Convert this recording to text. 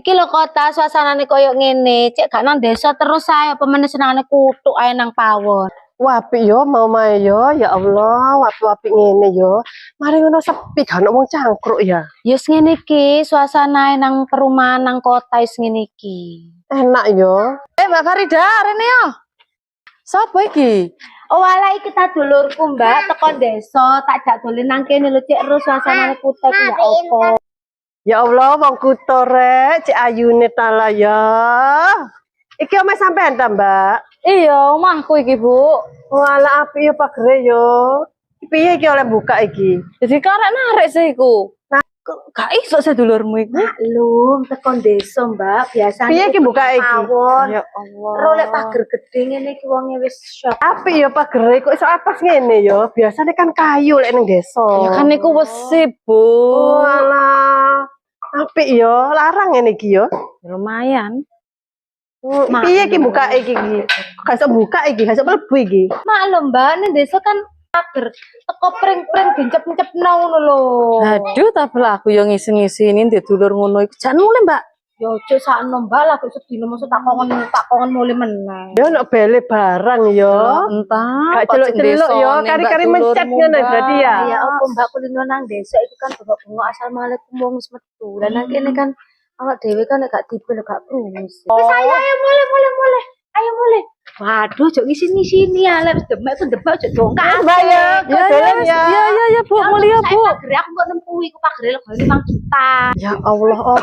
Iki lho kota suasanane koyo ngene, cek gak nang desa terus ae apa meneh senengane kutuk ae nang pawon. Wapi yo mau mae yo, ya Allah, wapi-wapi ngene yo. Mari ngono sepi gak ono wong cangkruk ya. Yus ngene iki, suasanae nang perumahan nang kota wis ngene iki. Enak yo. Mbak Farida, rene yo. Sapa iki? Oh wala iki ta dulurku, Mbak, teko desa, tak jak dolen nang kene lho cek ro suasanane kutuk ya opo. Ya Allah, wong kutho rek, cek ayune tala ya. Iki omah sampean ta, Mbak? Iya, omahku iki, Bu. Wala api yo pagere yo. Piye iki oleh buka iki? Jadi karek narik sih iku. Nah, gak iso sedulurmu iku. Maklum teko desa, Mbak, biasane Piye iki buka iki? pawon. Ya Allah. Ro lek pager gedhe ngene iki wonge wis syok. Api yo pagere kok iso apas ngene yo. Biasane kan kayu lek ning desa. Ya kan iku wesi, Bu. Walah. Apik yo, larang ngene iki yo. Lumayan. Piye iki buka iki? Gak iso buka iki, gak iso mlebu iki. Maklum, Mbak, ning desa kan pager teko pring-pring dincep-cepno ngono lho. Aduh, tapi lah aku yang ngisi-ngisinin di dulur ngono iku. Jan mulai, Mbak. Yo ojo sakno, Mbak, lah kok sedina mosok tak kongen mulih meneh. Yo nek bele barang yo. Entah. Gak celuk-celuk yo, kari-kari mencet ngono berarti ya. Ya apa Mbak kulino nang desa iku kan bunga assalamualaikum wong wis metu. Lah nang kene kan awak dhewe kan nek gak dipil gak krungus. Wis ayo mulai. Ayo mulai. Waduh, jok ngisi-ngisini ya, lek demek ku ndebak jok dongkak. Mbak ya, kok dolen ya. Ya, Bu, mulia, Bu. Aku mbok nempuhi ku pagere legane 5 juta. Ya Allah, oh.